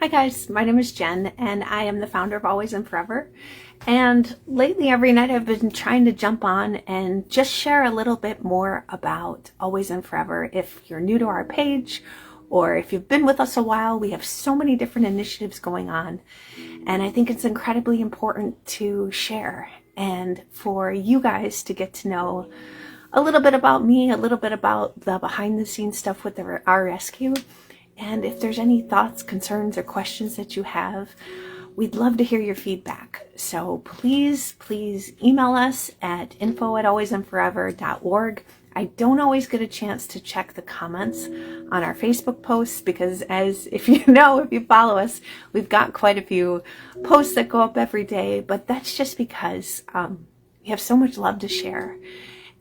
Hi guys, my name is Jen and I am the founder of Always and Forever. And lately every night I've been trying to jump on and just share a little bit more about Always and Forever. If you're new to our page or if you've been with us a while, we have so many different initiatives going on. And I think it's incredibly important to share and for you guys to get to know a little bit about me, a little bit about the behind the scenes stuff with our rescue. And if there's any thoughts, concerns, or questions that you have, we'd love to hear your feedback. So please email us at info@alwaysandforever.org. I don't always get a chance to check the comments on our Facebook posts because if you follow us, we've got quite a few posts that go up every day, but that's just because we have so much love to share.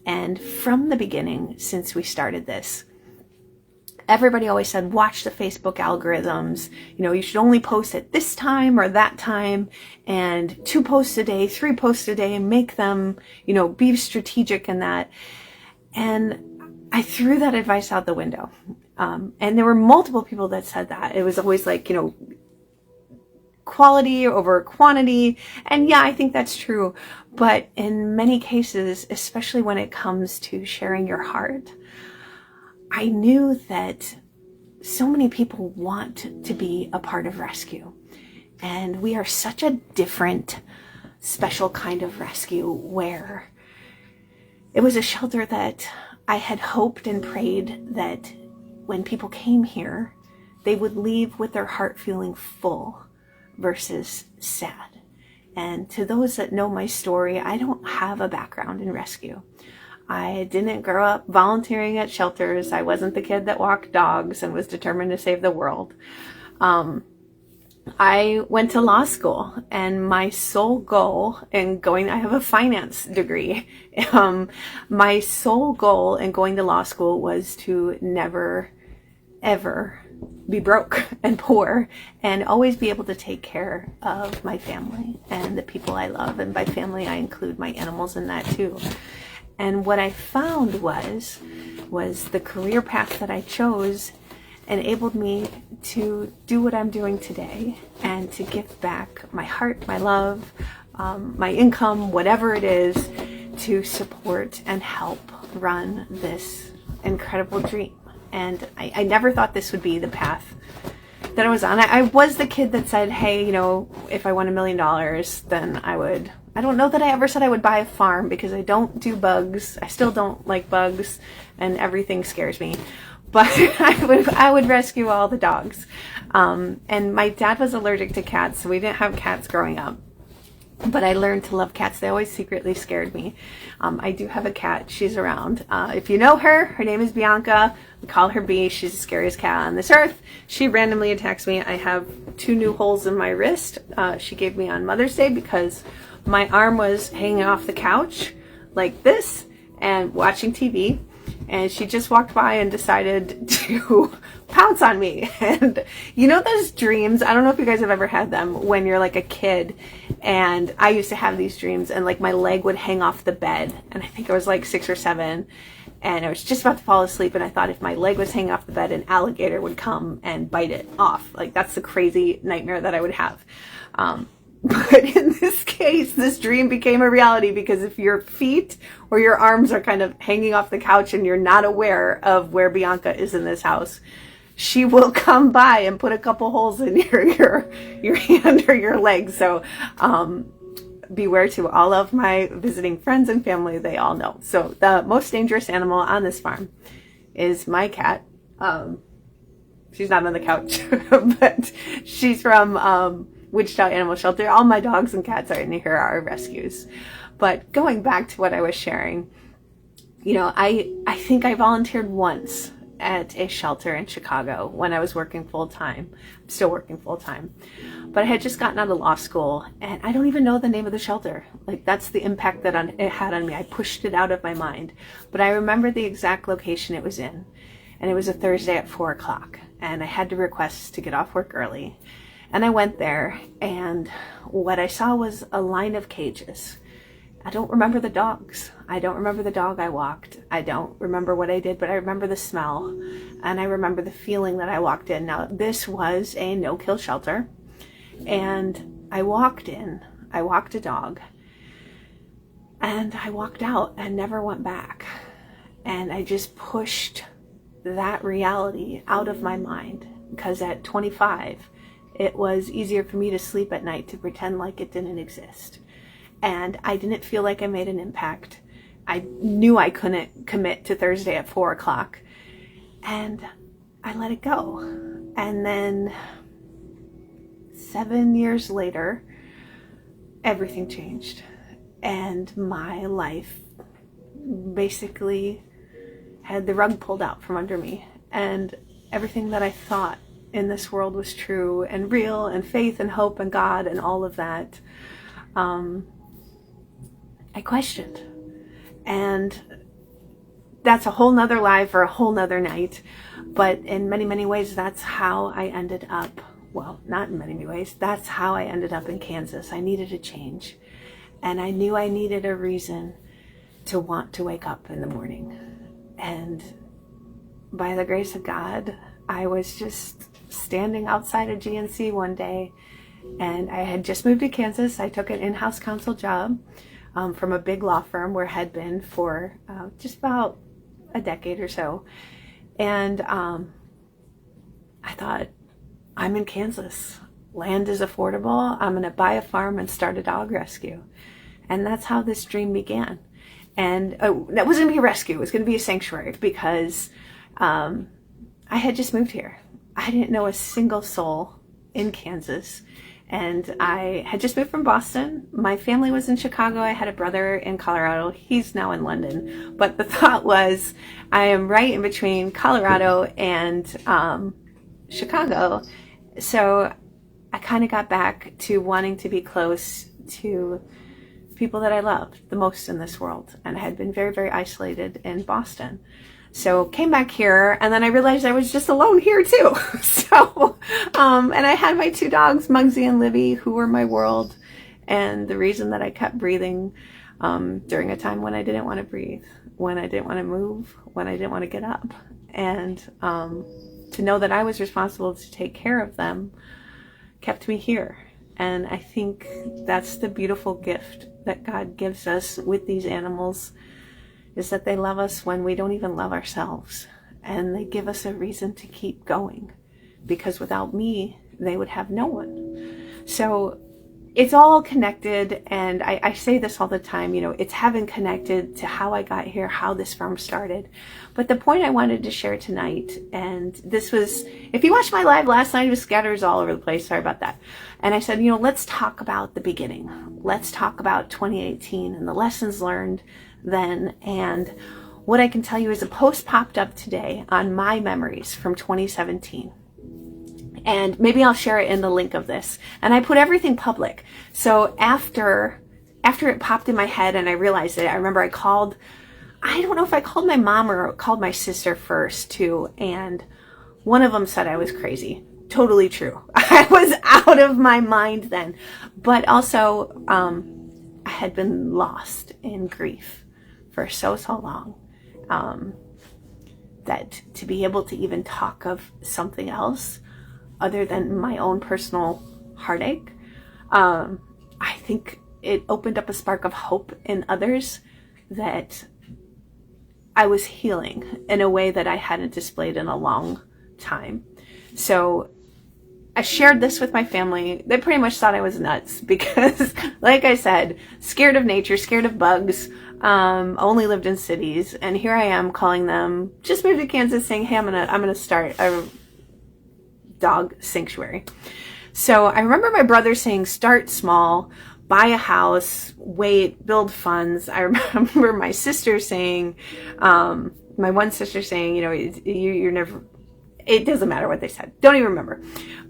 And from the beginning, since we started this, everybody always said, watch the Facebook algorithms. You should only post at this time or that time, and 2 posts a day, 3 posts a day, and make them, be strategic in that. And I threw that advice out the window. And there were multiple people that said that. It was always like, quality over quantity. And yeah, I think that's true. But in many cases, especially when it comes to sharing your heart, I knew that so many people want to be a part of rescue. And we are such a different, special kind of rescue where it was a shelter that I had hoped and prayed that when people came here, they would leave with their heart feeling full versus sad. And to those that know my story, I don't have a background in rescue. I didn't grow up volunteering at shelters. I wasn't the kid that walked dogs and was determined to save the world. I went to law school, and my sole goal in going, I have a finance degree. My sole goal in going to law school was to never, ever be broke and poor and always be able to take care of my family and the people I love. And by family, I include my animals in that too. And what I found was the career path that I chose enabled me to do what I'm doing today and to give back my heart, my love, my income, whatever it is, to support and help run this incredible dream. And I never thought this would be the path that I was on. I was the kid that said, hey, if I won $1 million, then I don't know that I ever said I would buy a farm because I don't do bugs. I still don't like bugs and everything scares me. But I would rescue all the dogs. And my dad was allergic to cats, so we didn't have cats growing up. But I learned to love cats. They always secretly scared me. I do have a cat. She's around. If you know her name is Bianca. We call her B. She's the scariest cat on this earth. She randomly attacks me. I have 2 new holes in my wrist. She gave me on Mother's Day because my arm was hanging off the couch like this and watching TV. And she just walked by and decided to pounce on me. And those dreams, I don't know if you guys have ever had them when you're like a kid. And I used to have these dreams and like my leg would hang off the bed. And I think I was like 6 or 7. And I was just about to fall asleep. And I thought if my leg was hanging off the bed, an alligator would come and bite it off. Like that's the crazy nightmare that I would have. But in this case, this dream became a reality because if your feet or your arms are kind of hanging off the couch and you're not aware of where Bianca is in this house, she will come by and put a couple holes in your hand or your leg. So beware to all of my visiting friends and family, they all know. So the most dangerous animal on this farm is my cat. She's not on the couch, but she's from Wichita Animal Shelter. All my dogs and cats are in here are rescues. But going back to what I was sharing, I think I volunteered once at a shelter in Chicago when I was working full-time. I'm still working full-time. But I had just gotten out of law school, and I don't even know the name of the shelter. Like, that's the impact that it had on me. I pushed it out of my mind. But I remember the exact location it was in. And it was a Thursday at 4 o'clock. And I had to request to get off work early. And I went there, and what I saw was a line of cages. I don't remember the dogs. I don't remember the dog I walked. I don't remember what I did, but I remember the smell, and I remember the feeling that I walked in. Now, this was a no-kill shelter, and I walked in. I walked a dog, and I walked out and never went back. And I just pushed that reality out of my mind, because at 25, it was easier for me to sleep at night to pretend like it didn't exist. And I didn't feel like I made an impact. I knew I couldn't commit to Thursday at 4 o'clock. And I let it go. And then 7 years later, everything changed. And my life basically had the rug pulled out from under me. And everything that I thought in this world was true and real, and faith and hope and God and all of that, I questioned. And that's a whole nother live for a whole nother night. But in many, many ways, that's how I ended up. Well, not in many ways. That's how I ended up in Kansas. I needed a change. And I knew I needed a reason to want to wake up in the morning. And by the grace of God, I was just standing outside of GNC one day, and I had just moved to Kansas. I took an in-house counsel job from a big law firm where I had been for just about a decade or so. And I thought, I'm in Kansas. Land is affordable. I'm going to buy a farm and start a dog rescue. And that's how this dream began. And that wasn't going to be a rescue. It was going to be a sanctuary, because I had just moved here. I didn't know a single soul in Kansas. And I had just moved from Boston. My family was in Chicago. I had a brother in Colorado. He's now in London. But the thought was, I am right in between Colorado and Chicago. So I kind of got back to wanting to be close to people that I loved the most in this world. And I had been very, very isolated in Boston. So came back here, and then I realized I was just alone here too. And I had my 2 dogs, Muggsy and Libby, who were my world, and the reason that I kept breathing during a time when I didn't want to breathe, when I didn't want to move, when I didn't want to get up. And to know that I was responsible to take care of them kept me here. And I think that's the beautiful gift that God gives us with these animals, is that they love us when we don't even love ourselves. And they give us a reason to keep going, because without me, they would have no one. So it's all connected. And I say this all the time, you know, it's heaven connected to how I got here, how this farm started. But the point I wanted to share tonight, and this was, if you watched my live last night, it was scatters all over the place. Sorry about that. And I said, you know, let's talk about the beginning. Let's talk about 2018 and the lessons learned then. And what I can tell you is a post popped up today on my memories from 2017. And maybe I'll share it in the link of this. And I put everything public. So after it popped in my head and I realized it, I remember I don't know if I called my mom or called my sister first too. And one of them said I was crazy. Totally true. I was out of my mind then. But also, I had been lost in grief for so long. That to be able to even talk of something else other than my own personal heartache, I think it opened up a spark of hope in others, that I was healing in a way that I hadn't displayed in a long time. So I shared this with my family. They pretty much thought I was nuts because, like I said, scared of nature, scared of bugs, only lived in cities. And here I am calling them, just moved to Kansas, saying, hey, I'm gonna start a dog sanctuary. So I remember my brother saying, start small, buy a house, wait, build funds. I remember my sister saying, my one sister saying, you know, you're never, it doesn't matter what they said. Don't even remember.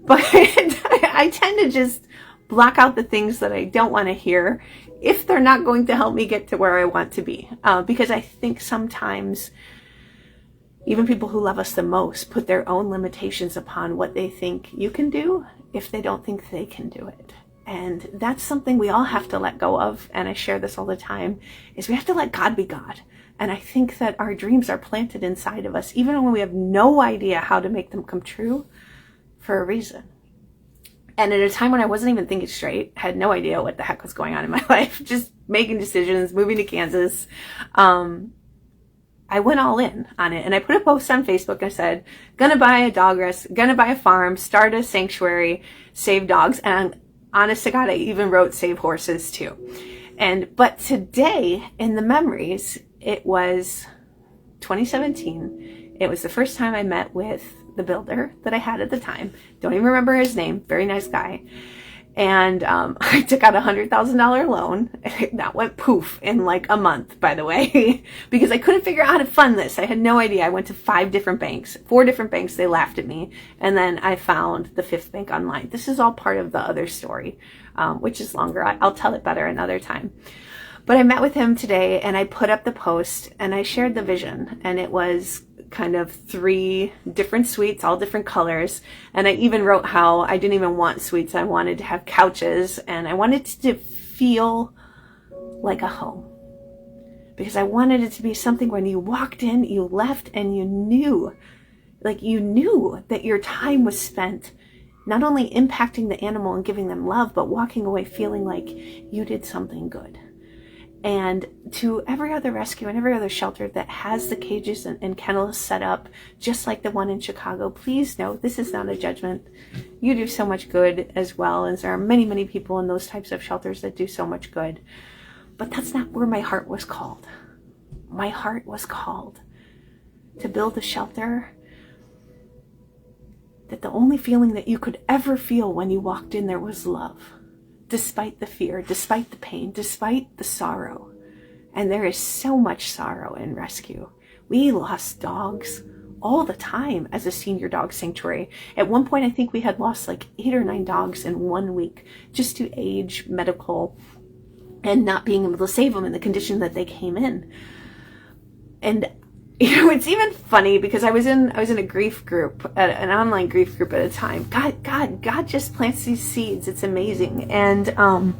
But I tend to just block out the things that I don't want to hear if they're not going to help me get to where I want to be. Because I think sometimes even people who love us the most put their own limitations upon what they think you can do if they don't think they can do it. And that's something we all have to let go of. And I share this all the time, is we have to let God be God. And I think that our dreams are planted inside of us, even when we have no idea how to make them come true, for a reason. And at a time when I wasn't even thinking straight, had no idea what the heck was going on in my life, just making decisions, moving to Kansas, I went all in on it. And I put a post on Facebook. I said, gonna buy a dog gonna buy a farm, start a sanctuary, save dogs. And honest to God, I even wrote save horses too. But today in the memories, it was 2017. It was the first time I met with the builder that I had at the time. Don't even remember his name. Very nice guy. And I took out a $100,000 loan. That went poof in like a month, by the way, because I couldn't figure out how to fund this. I had no idea. I went to 4 different banks. They laughed at me. And then I found the 5th bank online. This is all part of the other story, which is longer. I'll tell it better another time. But I met with him today, and I put up the post and I shared the vision, and it was kind of 3 different suites, all different colors. And I even wrote how I didn't even want suites. I wanted to have couches, and I wanted it to feel like a home, because I wanted it to be something when you walked in, you left, and you knew that your time was spent not only impacting the animal and giving them love, but walking away feeling like you did something good. And to every other rescue and every other shelter that has the cages and kennels set up, just like the one in Chicago, please know this is not a judgment. You do so much good as well, as there are many, many people in those types of shelters that do so much good. But that's not where my heart was called. My heart was called to build a shelter that the only feeling that you could ever feel when you walked in there was love. Despite the fear, despite the pain, despite the sorrow. And there is so much sorrow in rescue. We lost dogs all the time as a senior dog sanctuary. At one point, I think we had lost like 8 or 9 dogs in 1 week just to age, medical, and not being able to save them in the condition that they came in. And it's even funny because I was in a grief group, an online grief group at a time. God just plants these seeds. It's amazing. And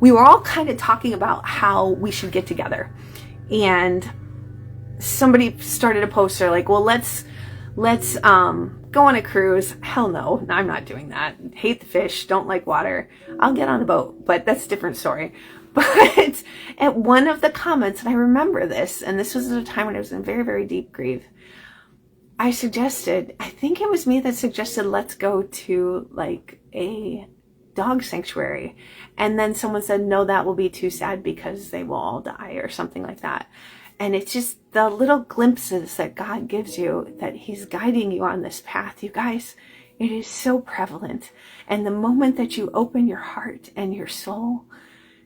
we were all kind of talking about how we should get together. And somebody started a poster like, well, let's go on a cruise. Hell no, I'm not doing that. Hate the fish, don't like water. I'll get on a boat, but that's a different story. But at one of the comments, and I remember this, and this was at a time when I was in very, very deep grief, I think it was me that suggested, let's go to like a dog sanctuary. And then someone said, no, that will be too sad because they will all die or something like that. And it's just the little glimpses that God gives you, that he's guiding you on this path. You guys, it is so prevalent. And the moment that you open your heart and your soul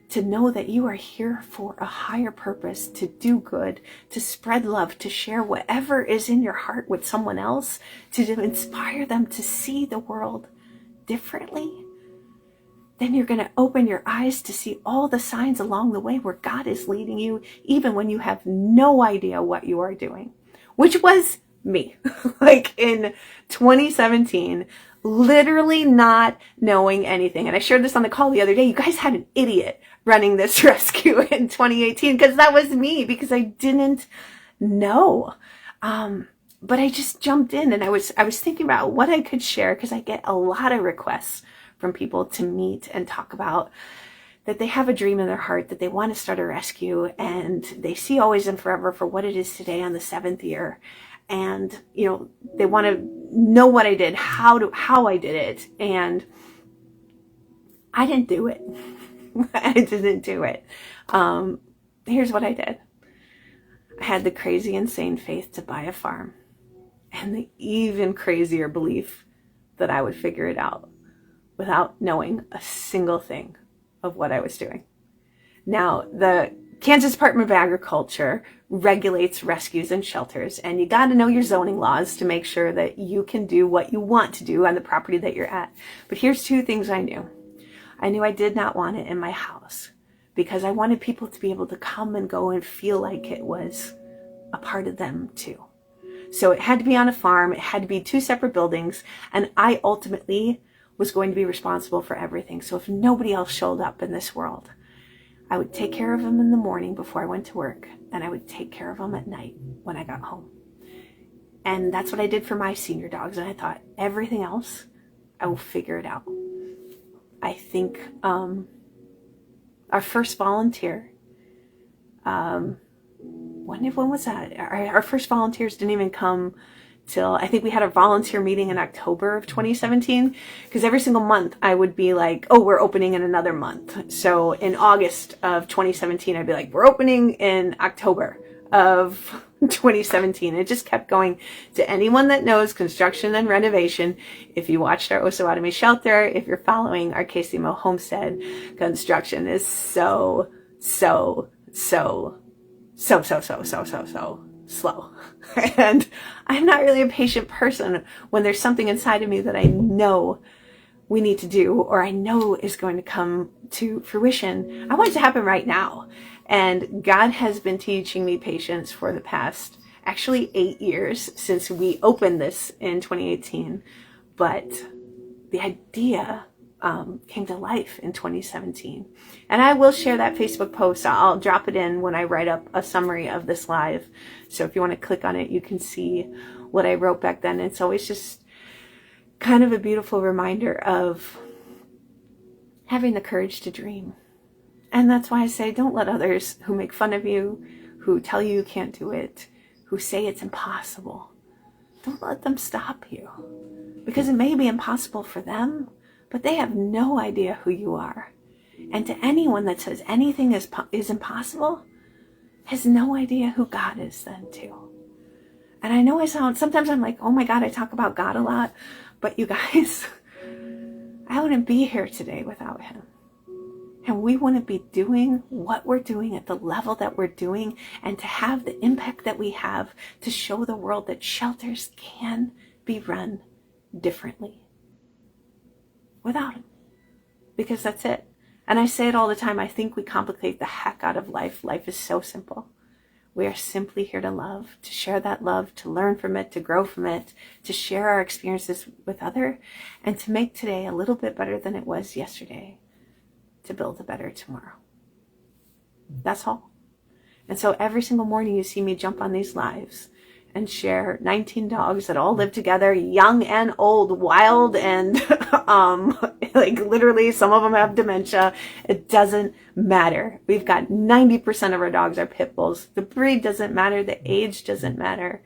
to know that you are here for a higher purpose, to do good, to spread love, to share whatever is in your heart with someone else, to inspire them to see the world differently, then you're going to open your eyes to see all the signs along the way where God is leading you, even when you have no idea what you are doing, which was me. Like in 2017, literally not knowing anything. And I shared this on the call the other day. You guys had an idiot running this rescue in 2018, because that was me, because I didn't know. But I just jumped in, and I was thinking about what I could share, because I get a lot of requests from people to meet and talk about that they have a dream in their heart, that they want to start a rescue, and they see Always and Forever for what it is today on the 7th year. And, they want to know what I did, how I did it. And I didn't do it. I didn't do it. Here's what I did. I had the crazy, insane faith to buy a farm, and the even crazier belief that I would figure it out without knowing a single thing of what I was doing. Now, the Kansas Department of Agriculture regulates rescues and shelters, and you got to know your zoning laws to make sure that you can do what you want to do on the property that you're at. But here's 2 things I knew. I knew I did not want it in my house, because I wanted people to be able to come and go and feel like it was a part of them too. So it had to be on a farm. It had to be 2 separate buildings. And I ultimately was going to be responsible for everything. So if nobody else showed up in this world, I would take care of them in the morning before I went to work, and I would take care of them at night when I got home. And that's what I did for my senior dogs. And I thought, everything else, I will figure it out. I think our first volunteer, when was that? Our first volunteers didn't even come till, I think we had a volunteer meeting in October of 2017, because every single month I would be like, oh, we're opening in another month. So in August of 2017, I'd be like, we're opening in October of 2017. It just kept going. To anyone that knows construction and renovation, if you watched our Osawatomie shelter, if you're following our KCMO homestead, construction is so slow. And I'm not really a patient person when there's something inside of me that I know we need to do, or I know is going to come to fruition. I want it to happen right now. And God has been teaching me patience for the past, actually 8 years since we opened this in 2018. But the idea came to life in 2017. And I will share that Facebook post. I'll drop it in when I write up a summary of this live. So if you want to click on it, you can see what I wrote back then. It's always just kind of a beautiful reminder of having the courage to dream. And that's why I say, don't let others who make fun of you, who tell you you can't do it, who say it's impossible, don't let them stop you. Because it may be impossible for them, but they have no idea who you are. And to anyone that says anything is impossible, has no idea who God is then too. And I know sometimes I'm like, oh my God, I talk about God a lot, but you guys, I wouldn't be here today without him. And we wouldn't be doing what we're doing at the level that we're doing, and to have the impact that we have to show the world that shelters can be run differently without him. Because that's it. And I say it all the time. I think we complicate the heck out of life. Life is so simple. We are simply here to love, to share that love, to learn from it, to grow from it, to share our experiences with others, and to make today a little bit better than it was yesterday, to build a better tomorrow. That's all. And so every single morning you see me jump on these lives and share 19 dogs that all live together, young and old, wild and like literally some of them have dementia. It doesn't matter. We've got 90% of our dogs are pit bulls. The breed doesn't matter. The age doesn't matter.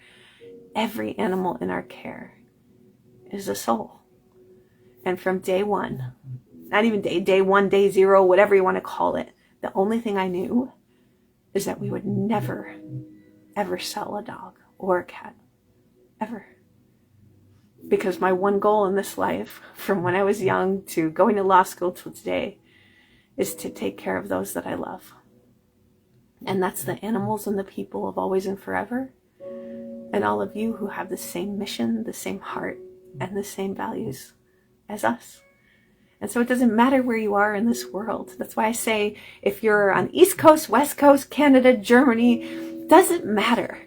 Every animal in our care is a soul. And from day one, not even day one, day zero, whatever you want to call it, the only thing I knew is that we would never, ever sell a dog or a cat. Ever. Because my one goal in this life, from when I was young to going to law school till today, is to take care of those that I love. And that's the animals and the people of Always and Forever, and all of you who have the same mission, the same heart, and the same values as us. And so it doesn't matter where you are in this world. That's why I say, if you're on East Coast, West Coast, Canada, Germany, doesn't matter.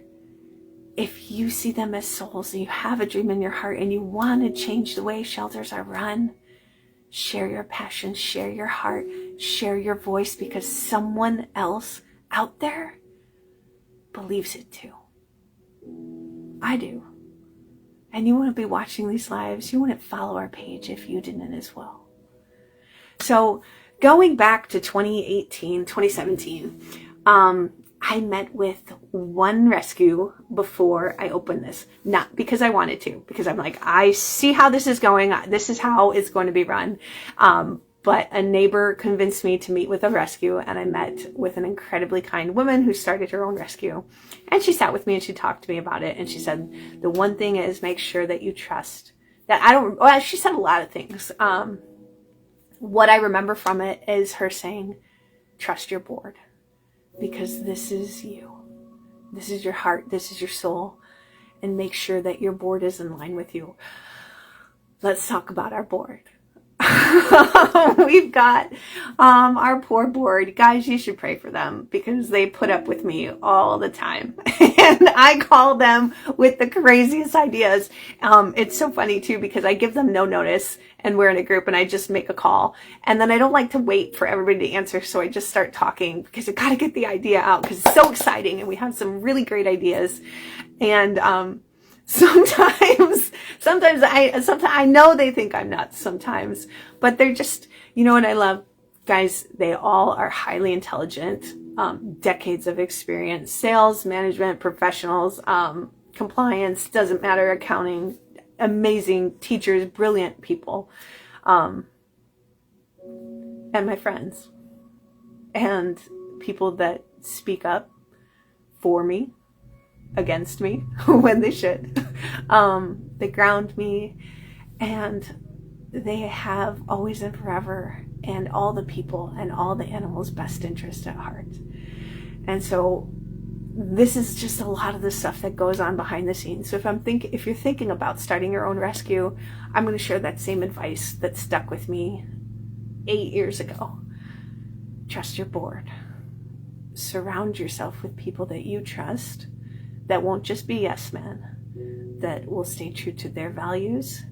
If you see them as souls and you have a dream in your heart and you want to change the way shelters are run, share your passion, share your heart, share your voice, because someone else out there believes it too. I do. And you wouldn't be watching these lives, you wouldn't follow our page if you didn't as well. So going back to 2018, 2017, I met with one rescue before I opened this. Not because I wanted to, because I'm like, I see how this is going. This is how it's going to be run. But a neighbor convinced me to meet with a rescue, and I met with an incredibly kind woman who started her own rescue. And she sat with me and she talked to me about it. And she said, the one thing is, make sure that you trust that well, she said a lot of things. What I remember from it is her saying, trust your board, because this is you. This is your heart. This is your soul. And make sure that your board is in line with you. Let's talk about our board. We've got our poor board. Guys, you should pray for them because they put up with me all the time. And I call them with the craziest ideas. It's so funny too because I give them no notice and we're in a group and I just make a call. And then I don't like to wait for everybody to answer. So I just start talking because I got to get the idea out because it's so exciting and we have some really great ideas. And sometimes I know they think I'm nuts sometimes, but they're just, you know what I love? Guys, they all are highly intelligent, decades of experience, sales, management, professionals, compliance, doesn't matter, accounting, amazing teachers, brilliant people, and my friends, and people that speak up for me, against me when they should. They ground me, and they have always and forever and all the people and all the animals' best interest at heart. And so this is just a lot of the stuff that goes on behind the scenes. So if you're thinking about starting your own rescue, I'm going to share that same advice that stuck with me 8 years ago. Trust your board. Surround yourself with people that you trust, that won't just be yes men, that will stay true to their values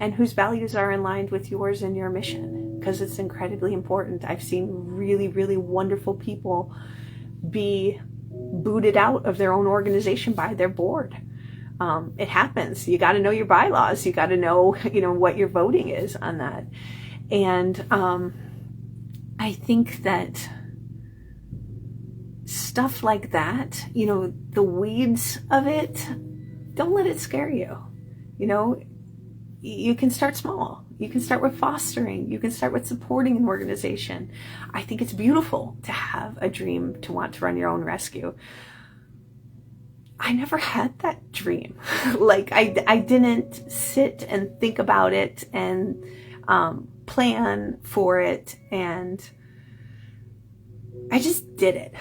and whose values are in line with yours and your mission, because it's incredibly important. I've seen really, really wonderful people be booted out of their own organization by their board. It happens. You got to know your bylaws. You got to know, what your voting is on that. And I think that stuff like that, the weeds of it, don't let it scare you. You can start small. You can start with fostering. You can start with supporting an organization. I think it's beautiful to have a dream to want to run your own rescue. I never had that dream. I didn't sit and think about it and plan for it, and I just did it,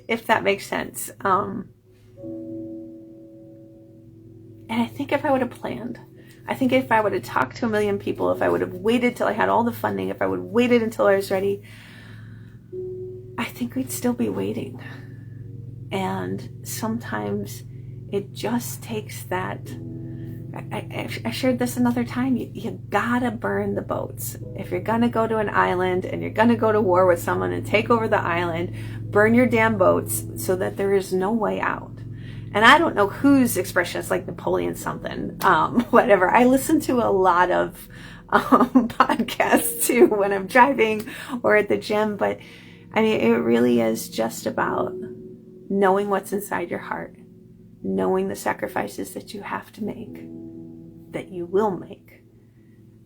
if that makes sense. And I think if I would have planned, I think if I would have talked to 1 million people, if I would have waited till I had all the funding, if I would have waited until I was ready, I think we'd still be waiting. And sometimes it just takes that. I shared this another time. You gotta burn the boats. If you're gonna go to an island and you're gonna go to war with someone and take over the island, burn your damn boats so that there is no way out. And I don't know whose expression, it's like Napoleon something, whatever. I listen to a lot of podcasts too when I'm driving or at the gym, but I mean, it really is just about knowing what's inside your heart, knowing the sacrifices that you have to make, that you will make,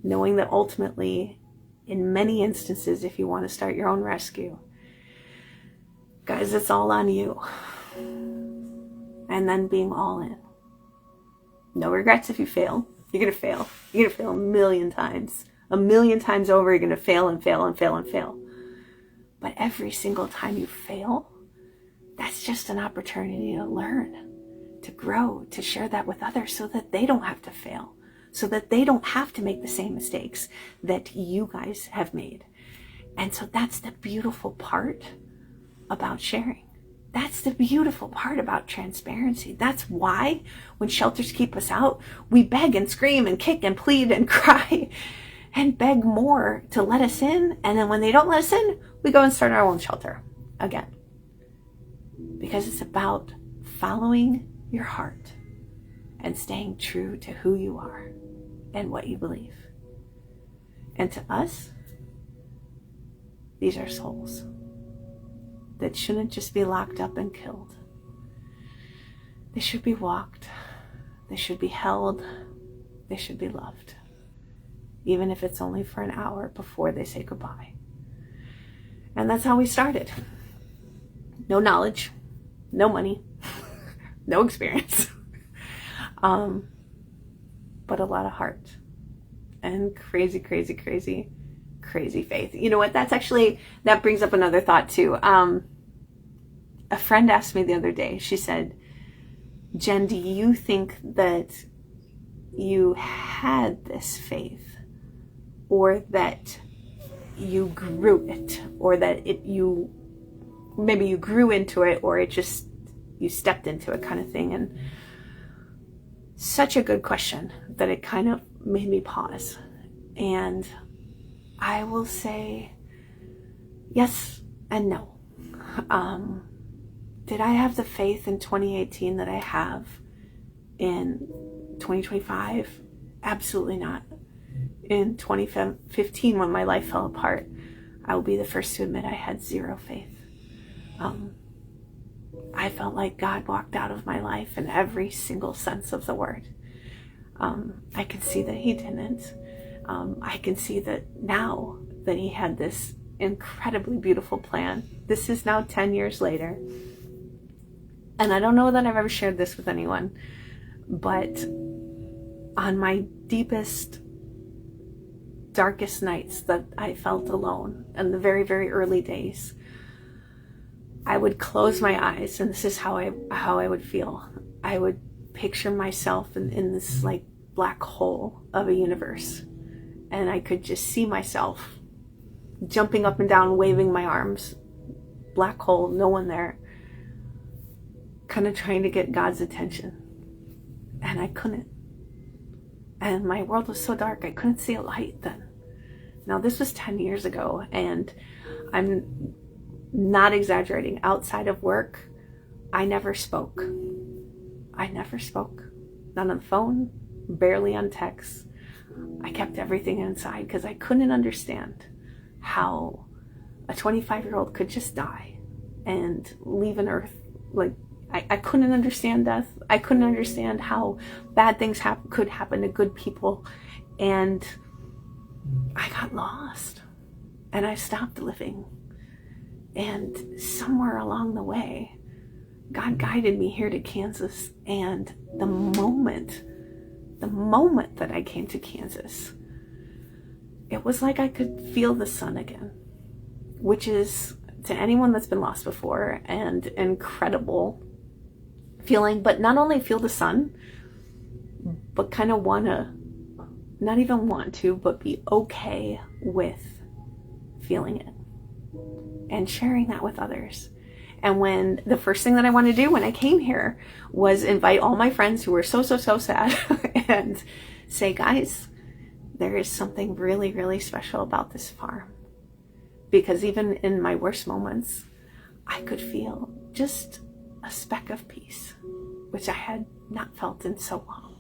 knowing that ultimately, in many instances, if you want to start your own rescue, guys, it's all on you. And then being all in. No regrets if you fail. You're going to fail. You're going to fail 1 million times. 1 million times over, you're going to fail and fail and fail and fail. But every single time you fail, that's just an opportunity to learn, to grow, to share that with others so that they don't have to fail, so that they don't have to make the same mistakes that you guys have made. And so that's the beautiful part about sharing. That's the beautiful part about transparency. That's why when shelters keep us out, we beg and scream and kick and plead and cry and beg more to let us in. And then when they don't let us in, we go and start our own shelter again. Because it's about following your heart and staying true to who you are and what you believe. And to us, these are souls that shouldn't just be locked up and killed. They should be walked. They should be held. They should be loved. Even if it's only for an hour before they say goodbye. And that's how we started. No knowledge, no money, no experience, but a lot of heart and crazy, crazy, crazy, crazy faith. You know what? That brings up another thought too. A friend asked me the other day, she said, Jen, do you think that you had this faith or that you grew it, or that maybe you grew into it, or you stepped into it, kind of thing. And such a good question that it kind of made me pause. And I will say yes and no. Did I have the faith in 2018 that I have in 2025? Absolutely not. In 2015, when my life fell apart, I will be the first to admit I had zero faith. I felt like God walked out of my life in every single sense of the word. I could see that he didn't. I can see that now that he had this incredibly beautiful plan. This is now 10 years later. And I don't know that I've ever shared this with anyone, but on my deepest, darkest nights that I felt alone in the very, very early days, I would close my eyes, and this is how I would feel. I would picture myself in this like black hole of a universe, and I could just see myself jumping up and down, waving my arms, black hole, no one there, kind of trying to get God's attention. And I couldn't. And my world was so dark, I couldn't see a light then. Now, this was 10 years ago, and I'm not exaggerating. Outside of work, I never spoke. I never spoke. Not on the phone, barely on text. I kept everything inside because I couldn't understand how a 25-year-old could just die and leave an earth. Like, I couldn't understand death. I couldn't understand how bad things could happen to good people. And I got lost. And I stopped living. And somewhere along the way, God guided me here to Kansas. And the moment that I came to Kansas, it was like I could feel the sun again, which is, to anyone that's been lost before, an incredible feeling. But not only feel the sun, but kind of not even want to, but be okay with feeling it and sharing that with others. And when the first thing that I wanted to do when I came here was invite all my friends who were so sad and say, guys, there is something really, really special about this farm. Because even in my worst moments, I could feel just a speck of peace, which I had not felt in so long.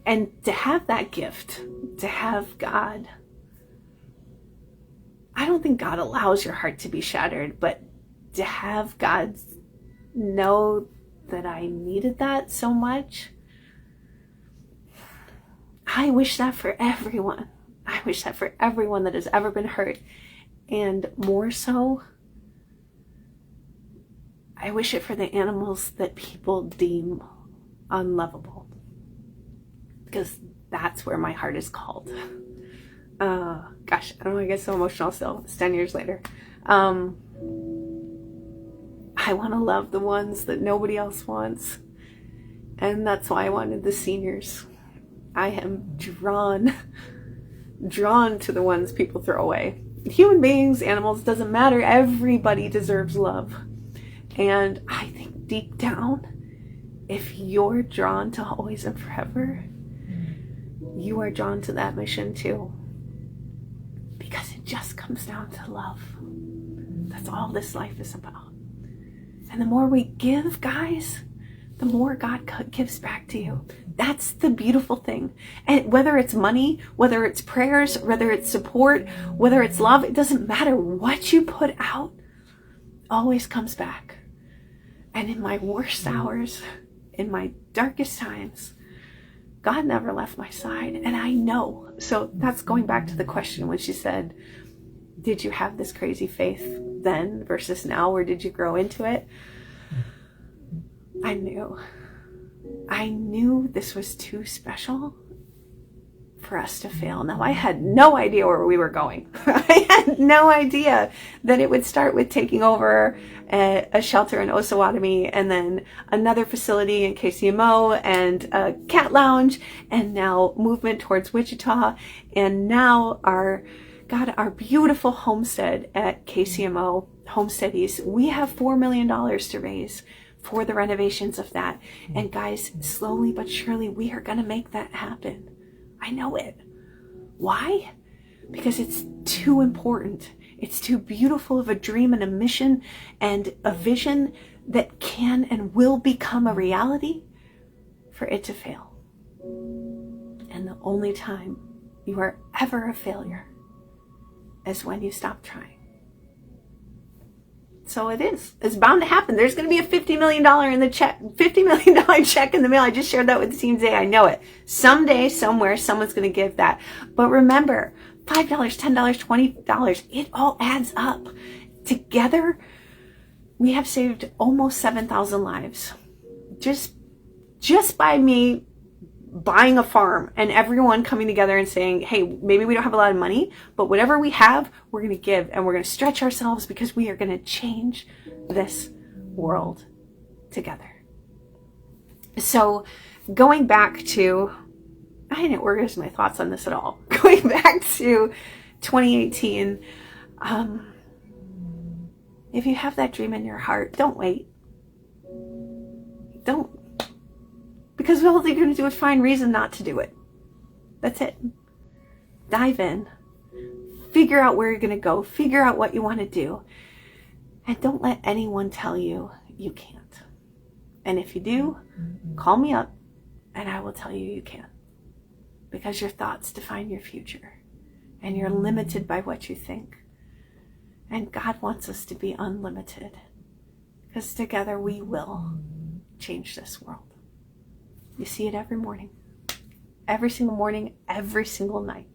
And to have that gift, to have God, I don't think God allows your heart to be shattered, but to have God know that I needed that so much, I wish that for everyone. I wish that for everyone that has ever been hurt. And more so, I wish it for the animals that people deem unlovable. Because that's where my heart is called. Gosh, I don't know, I get so emotional still. It's 10 years later. I want to love the ones that nobody else wants. And that's why I wanted the seniors. I am drawn to the ones people throw away. Human beings, animals, doesn't matter. Everybody deserves love. And I think deep down, if you're drawn to Always and Forever, you are drawn to that mission too. Because it just comes down to love. That's all this life is about. And the more we give, guys, the more God gives back to you. That's the beautiful thing. And whether it's money, whether it's prayers, whether it's support, whether it's love, it doesn't matter. What you put out always comes back. And in my worst hours, in my darkest times, God never left my side. And I know. So that's going back to the question when she said, did you have this crazy faith then versus now, or did you grow into it? I knew this was too special for us to fail. Now, I had no idea where we were going. I had no idea that it would start with taking over a shelter in Osawatomie, and then another facility in KCMO, and a cat lounge, and now movement towards Wichita, and now our beautiful homestead at KCMO Homesteadies. We have $4 million to raise for the renovations of that. And guys, slowly but surely, we are going to make that happen. I know it. Why? Because it's too important. It's too beautiful of a dream and a mission and a vision that can and will become a reality for it to fail. And the only time you are ever a failure is when you stop trying. So it's bound to happen. There's going to be a $50 million $50 million check in the mail. I just shared that with the team today. I know it. Someday, somewhere, someone's going to give that. But remember, $5, $10, $20, it all adds up. Together, we have saved almost 7,000 lives. Just by me buying a farm and everyone coming together and saying, hey, maybe we don't have a lot of money, but whatever we have, we're going to give, and we're going to stretch ourselves because we are going to change this world together. So going back to, I didn't organize my thoughts on this at all. Going back to 2018, if you have that dream in your heart, don't wait. Don't. Because all they're going to do is find reason not to do it. That's it. Dive in. Figure out where you're going to go. Figure out what you want to do. And don't let anyone tell you you can't. And if you do, call me up and I will tell you you can. Because your thoughts define your future. And you're limited by what you think. And God wants us to be unlimited. Because together we will change this world. You see it every morning, every single morning, every single night.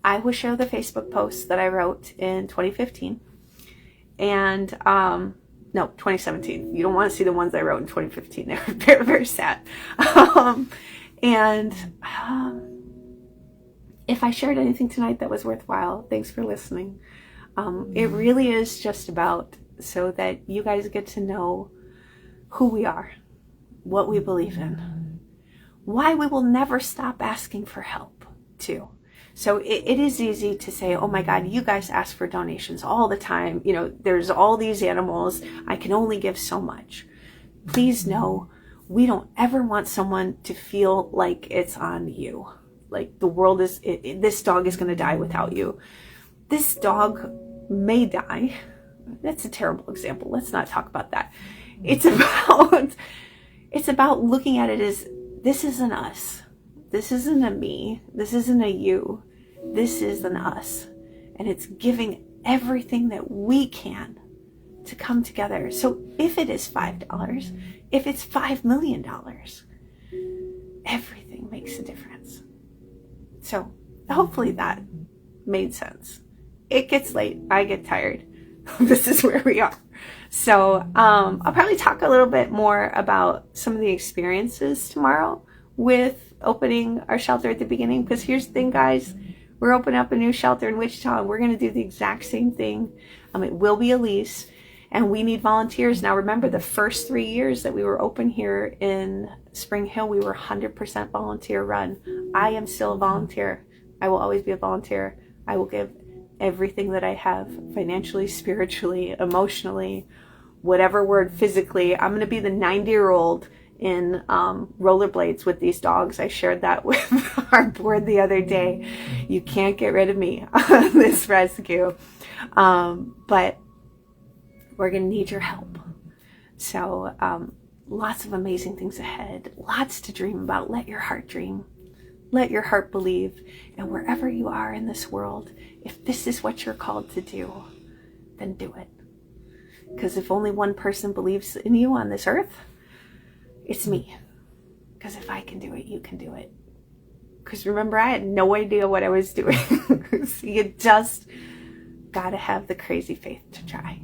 I will share the Facebook posts that I wrote in 2015 and, 2017. You don't want to see the ones I wrote in 2015. They were very, very sad. If I shared anything tonight that was worthwhile, thanks for listening. It really is just about so that you guys get to know who we are, what we believe in, why we will never stop asking for help too. So it is easy to say, oh my God, you guys ask for donations all the time. You know, there's all these animals. I can only give so much. Please know, we don't ever want someone to feel like it's on you. Like the world is, this dog is going to die without you. This dog may die. That's a terrible example. Let's not talk about that. It's about looking at it as, this isn't us. This isn't a me. This isn't a you. This is an us. And it's giving everything that we can to come together. So if it is $5, if it's $5 million, everything makes a difference. So hopefully that made sense. It gets late. I get tired. This is where we are. So I'll probably talk a little bit more about some of the experiences tomorrow with opening our shelter at the beginning. Because here's the thing, guys. We're opening up a new shelter in Wichita, and we're going to do the exact same thing. It will be a lease, and we need volunteers. Now, remember, the first 3 years that we were open here in Spring Hill, we were 100% volunteer run. I am still a volunteer. I will always be a volunteer. I will give everything that I have, financially, spiritually, emotionally, whatever word, physically. I'm going to be the 90-year-old in rollerblades with these dogs. I shared that with our board the other day. You can't get rid of me on this rescue. But we're going to need your help. So lots of amazing things ahead. Lots to dream about. Let your heart dream. Let your heart believe. And wherever you are in this world, if this is what you're called to do, then do it. Because if only one person believes in you on this earth, it's me. Because if I can do it, you can do it. Because remember, I had no idea what I was doing. So you just got to have the crazy faith to try.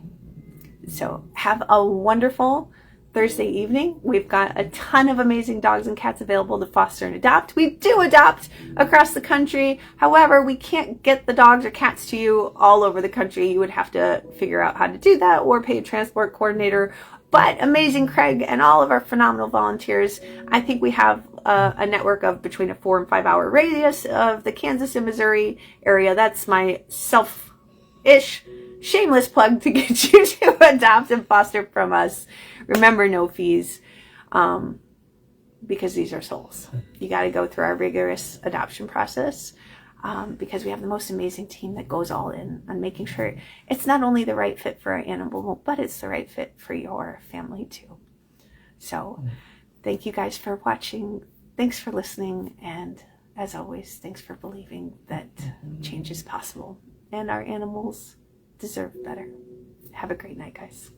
So have a wonderful Thursday evening. We've got a ton of amazing dogs and cats available to foster and adopt. We do adopt across the country. However, we can't get the dogs or cats to you all over the country. You would have to figure out how to do that or pay a transport coordinator. But amazing Craig and all of our phenomenal volunteers, I think we have a network of between a 4 and 5 hour radius of the Kansas and Missouri area. That's my self-ish shameless plug to get you to adopt and foster from us. Remember, no fees, because these are souls. You got to go through our rigorous adoption process, because we have the most amazing team that goes all in on making sure it's not only the right fit for our animal, but it's the right fit for your family too. So thank you guys for watching. Thanks for listening. And as always, thanks for believing that change is possible and our animals deserve better. Have a great night, guys.